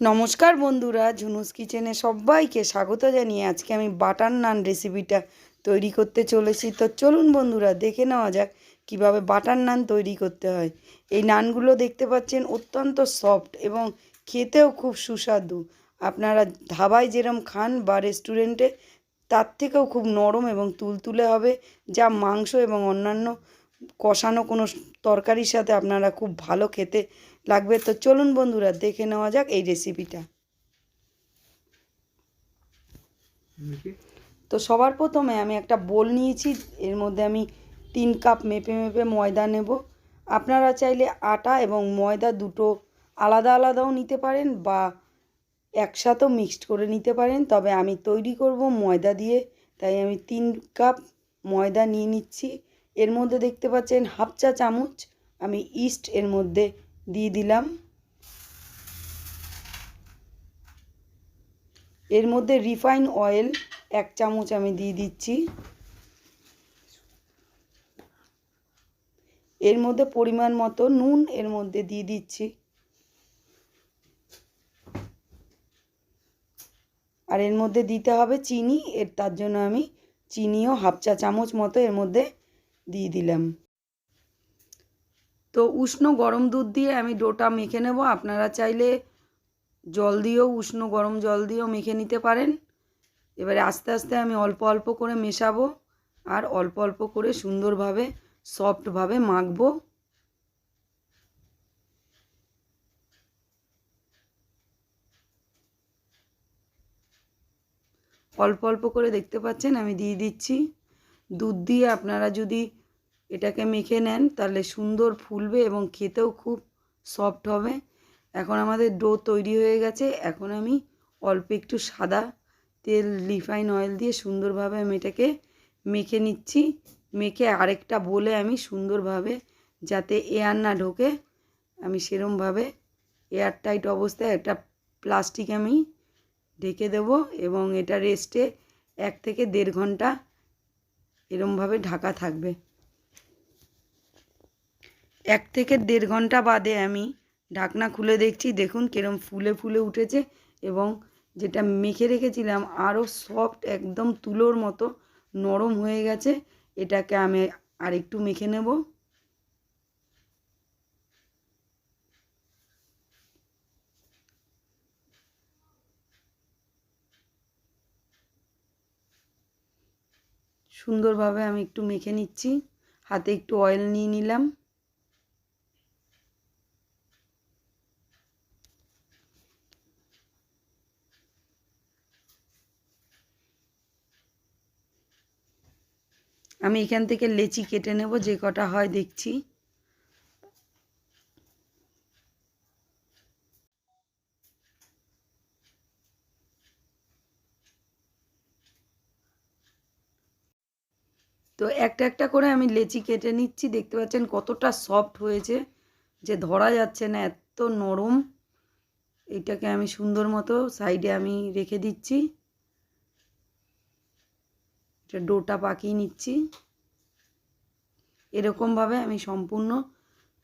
নমস্কার বন্ধুরা, ঝুনুস কিচেনে সবাইকে স্বাগত জানিয়ে আজকে আমি বাটার নান রেসিপিটা তৈরি করতে চলেছি। তো চলুন বন্ধুরা, দেখে নেওয়া যাক কিভাবে বাটার নান তৈরি করতে হয়। এই নানগুলো দেখতে পাচ্ছেন অত্যন্ত সফট এবং খেতেও খুব সুস্বাদু। আপনারা ধাবায় যেরকম খান বা রেস্টুরেন্টে, তার থেকেও খুব নরম এবং তুলতুলে হবে, যা মাংস এবং অন্যান্য কষানো কোনো তরকারির সাথে আপনারা খুব ভালো খেতে লাগবে। তো চলুন বন্ধুরা, দেখে নেওয়া যাক এই রেসিপিটা। তো সবার প্রথমে আমি একটা বোল নিয়েছি, এর মধ্যে আমি 3 কাপ মেপে মেপে ময়দা নেব। আপনারা চাইলে আটা এবং ময়দা দুটো আলাদা আলাদাও নিতে পারেন বা একসাথেও মিক্সড করে নিতে পারেন, তবে আমি তৈরি করব ময়দা দিয়ে, তাই আমি 3 কাপ ময়দা নিয়ে নিচ্ছি। এর মধ্যে দেখতে পাচ্ছেন হাফ চা চামচ আমি ইস্ট এর মধ্যে দিয়ে দিলাম। এর মধ্যে রিফাইন অয়েল 1 চামচ আমি দিয়ে দিচ্ছি। এর মধ্যে পরিমাণ মতো নুন এর মধ্যে দিয়ে দিচ্ছি। আর এর মধ্যে দিতে হবে চিনি, তার জন্য আমি চিনিও হাফ চা চামচ মতো এর মধ্যে দিয়ে দিলাম। তো উষ্ণ গরম দুধ দিয়ে আমি ডোটা মেখে নেব। আপনারা চাইলে জল দিয়েও, উষ্ণ গরম জল দিয়েও মেখে নিতে পারেন। এবারে আস্তে আস্তে আমি অল্প অল্প করে মেশাবো আর অল্প অল্প করে সুন্দরভাবে সফটভাবে মাখবো। অল্প অল্প করে দেখতে পাচ্ছেন আমি দিয়ে দিচ্ছি। দুধ দিয়ে আপনারা যদি এটাকে মেখে নেন তাহলে সুন্দর ফুলবে এবং খেতেও খুব সফট হবে। এখন আমাদের ডো তৈরি হয়ে গেছে। এখন আমি অল্প একটু সাদা তেল, রিফাইন অয়েল দিয়ে সুন্দরভাবে আমি এটাকে মেখে নিচ্ছি। মেখে আরেকটা বলে আমি সুন্দরভাবে, যাতে এয়ার না ঢোকে, আমি সেরমভাবে এয়ার টাইট অবস্থায় একটা প্লাস্টিক আমি ঢেকে দেব এবং এটা রেস্টে 1 থেকে 1.5 ঘন্টা এরমভাবে ঢাকা থাকবে। 1 থেকে 1.5 ঘন্টা বাদে আমি ঢাকনা খুলে দেখছি, দেখুন কিরম ফুলে ফুলে উঠেছে এবং যেটা মেখে রেখেছিলাম আরও সফট, একদম তুলোর মতো নরম হয়ে গেছে। এটাকে আমি আরেকটু মেখে নেব। সুন্দরভাবে আমি একটু মেখে নিচ্ছি। হাতে একটু অয়েল নিয়ে নিলাম। আমি এখান থেকে লেচি কেটে নেব, যে কটা হয় দেখছি। তো একটা একটা করে আমি লেচি কেটে নিচ্ছি। দেখতে পাচ্ছেন কতটা সফট হয়েছে, যে ধরা যাচ্ছে না, এত নরম। এইটাকে আমি সুন্দর মতো সাইডে আমি রেখে দিচ্ছি। এটা ডোটা পাকিয়ে নিচ্ছি। এরকমভাবে আমি সম্পূর্ণ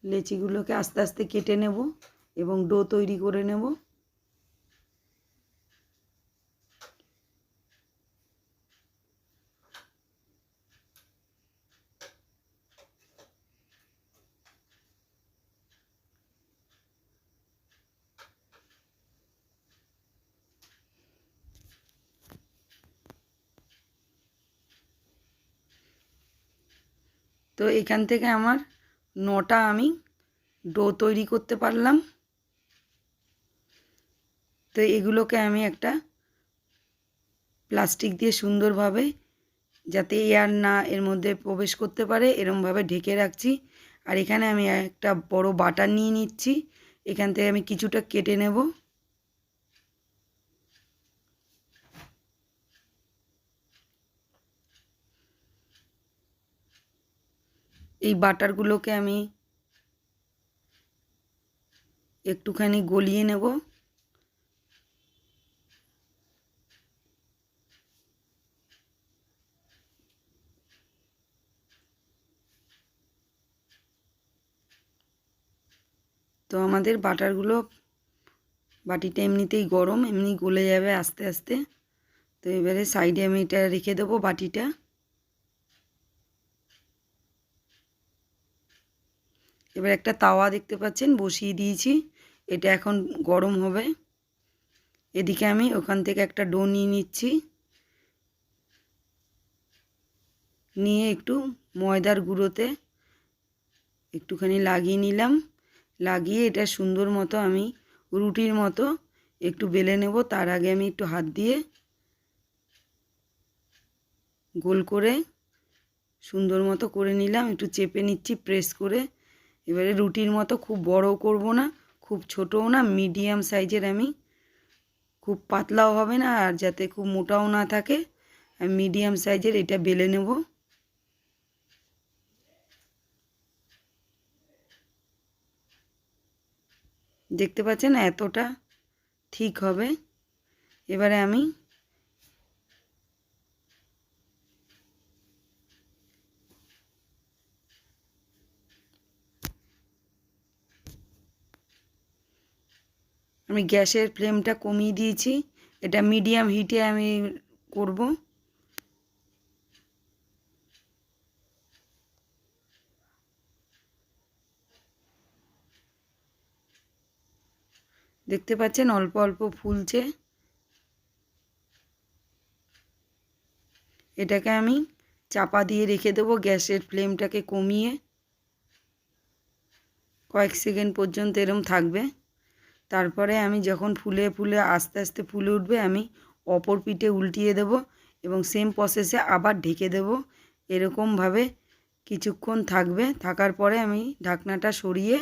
লেচিগুলোকে আস্তে আস্তে কেটে নেব এবং ডো তৈরি করে নেব। তো এখান থেকে আমার 9টা আমি ডো তৈরি করতে পারলাম। তো এগুলোকে আমি একটা প্লাস্টিক দিয়ে সুন্দরভাবে, যাতে এয়ার না এর মধ্যে প্রবেশ করতে পারে, এরমভাবে ঢেকে রাখছি। আর এখানে আমি একটা বড় বাটার নিয়ে নিচ্ছি। এখান থেকে আমি কিছুটা কেটে নেব। এই বাটারগুলোকে আমি একটুখানি গলিয়ে নেব। তো আমাদের বাটারগুলো বাটিটা এমনিতেই গরম, এমনি গলে যাবে আস্তে আস্তে। তো এবারে সাইডে আমি এটা রেখে দেবো বাটিটা। এবার একটা তাওয়া দেখতে পাচ্ছেন বসিয়ে দিয়েছি, এটা এখন গরম হবে। এদিকে আমি ওখান থেকে একটা ডো নিয়ে নিচ্ছি, নিয়ে একটু ময়দার গুঁড়োতে একটুখানি লাগিয়ে নিলাম। লাগিয়ে এটা সুন্দর মতো আমি রুটির মতো একটু বেলে নেব। তার আগে আমি একটু হাত দিয়ে গোল করে সুন্দর মতো করে নিলাম, একটু চেপে নিচ্ছি প্রেস করে। এবারে রুটির মতো খুব বড়ও করব না, খুব ছোটও না, মিডিয়াম সাইজের আমি, খুব পাতলাও হবে না আর যাতে খুব মোটাও না থাকে, আমি মিডিয়াম সাইজের এটা বেলে নেব। দেখতে পাচ্ছেন এতটা ঠিক হবে। এবারে আমি গ্যাসের ফ্লেমটা কমিয়ে দিয়েছি, এটা মিডিয়াম হিটে আমি করব। দেখতে পাচ্ছেন অল্প অল্প ফুলছে। এটাকে আমি চাপা দিয়ে রেখে দেবো গ্যাসের ফ্লেমটাকে কমিয়ে, কয়েক সেকেন্ড পর্যন্ত এরম থাকবে। তারপরে আমি যখন ফুলে ফুলে আস্তে আস্তে ফুলে উঠবে, আমি অপর পিঠে উল্টিয়ে দেব এবং সেম প্রসেসে আবার ঢেকে দেব। এরকমভাবে কিছুক্ষণ থাকবে, থাকার পরে আমি ঢাকনাটা সরিয়ে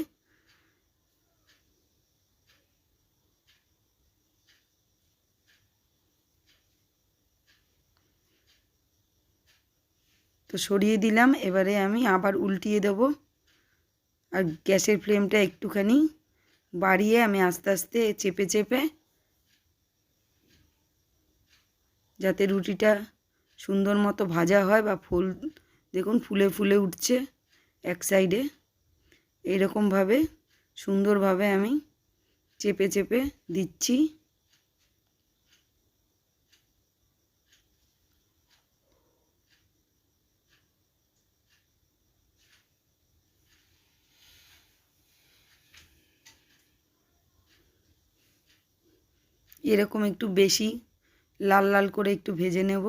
সরিয়ে দিলাম। এবারে আমি আবার উল্টিয়ে দেব আর গ্যাসের ফ্লেমটা একটুখানি বাড়িয়ে আমি আস্তে আস্তে চেপে চেপে, যাতে রুটিটা সুন্দর মতো ভাজা হয় বা দেখুন ফুলে ফুলে উঠছে এক সাইডে, এইরকমভাবে সুন্দরভাবে আমি চেপে চেপে দিচ্ছি। এরকম একটু বেশি লাল লাল করে একটু ভেজে নেব।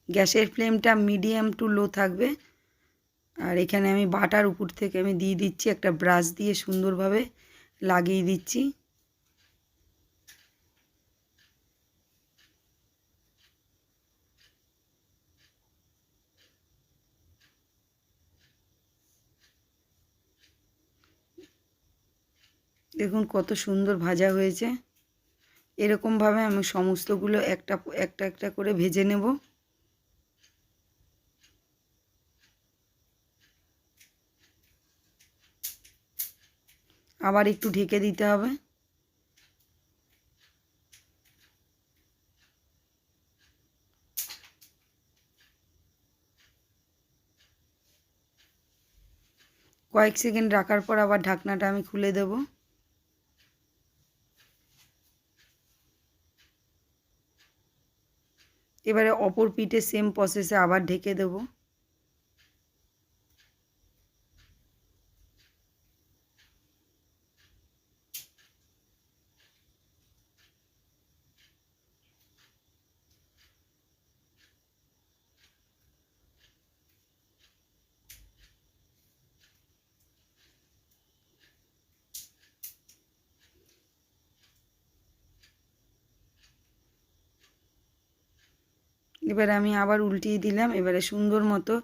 গ্যাসের ফ্লেমটা মিডিয়াম টু লো থাকবে। আর এখানে আমি বাটার উপর থেকে আমি দিয়ে দিচ্ছি, একটা ব্রাশ দিয়ে সুন্দরভাবে লাগিয়ে দিচ্ছি। দেখুন কত সুন্দর ভাজা হয়েছে। এরকমভাবে আমি সমস্তগুলো একটা একটা একটা করে ভেজে নেব। আবার একটু ঢেকে দিতে হবে। কয়েক সেকেন্ড রাখার পর আবার ঢাকনাটা আমি খুলে দেব। এবারে অপর পিঠে সেম প্রসেসে আবার ঢেকে দেব। এবারে আমি আবার উল্টিয়ে দিলাম। এবারে সুন্দর মতো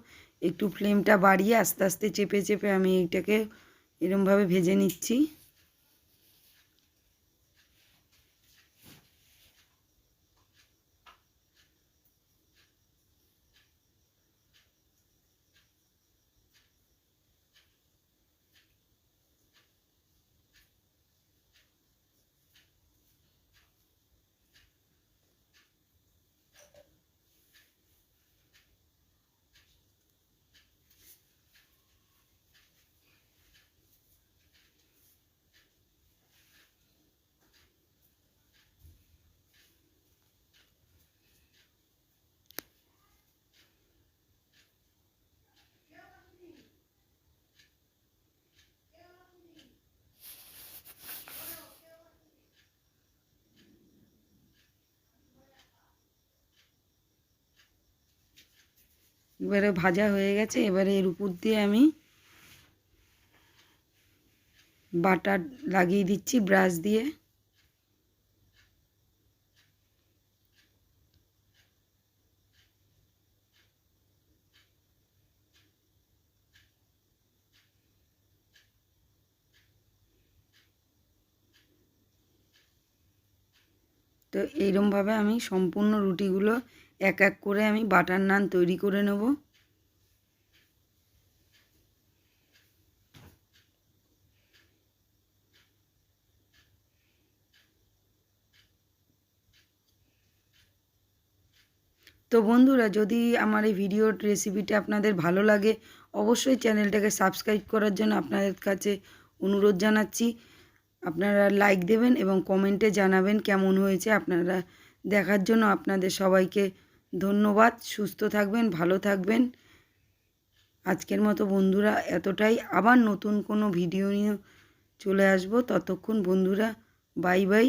একটু ফ্লেমটা বাড়িয়ে আস্তে আস্তে চেপে চেপে আমি এইটাকে এরমভাবে ভেজে নিচ্ছি। এবারে ভাজা হয়ে গেছে। এবারে এর উপর দিয়ে আমি বাটার লাগিয়ে দিচ্ছি ব্রাশ দিয়ে। তো এইরকমভাবে আমি সম্পূর্ণ রুটিগুলো এক এক করে আমি বাটার নান তৈরি করে নেব। তো বন্ধুরা, যদি আমার এই ভিডিওর রেসিপিটা আপনাদের ভালো লাগে অবশ্যই চ্যানেলটাকে সাবস্ক্রাইব করার জন্য আপনাদের কাছে অনুরোধ জানাচ্ছি। আপনারা লাইক দেবেন এবং কমেন্টে জানাবেন কেমন হয়েছে। আপনারা দেখার জন্য আপনাদের সবাইকে ধন্যবাদ। সুস্থ থাকবেন, ভালো থাকবেন। আজকের মতো বন্ধুরা এতটাই। আবার নতুন কোনো ভিডিও নিয়ে চলে আসবো। ততক্ষণ বন্ধুরা বাই বাই।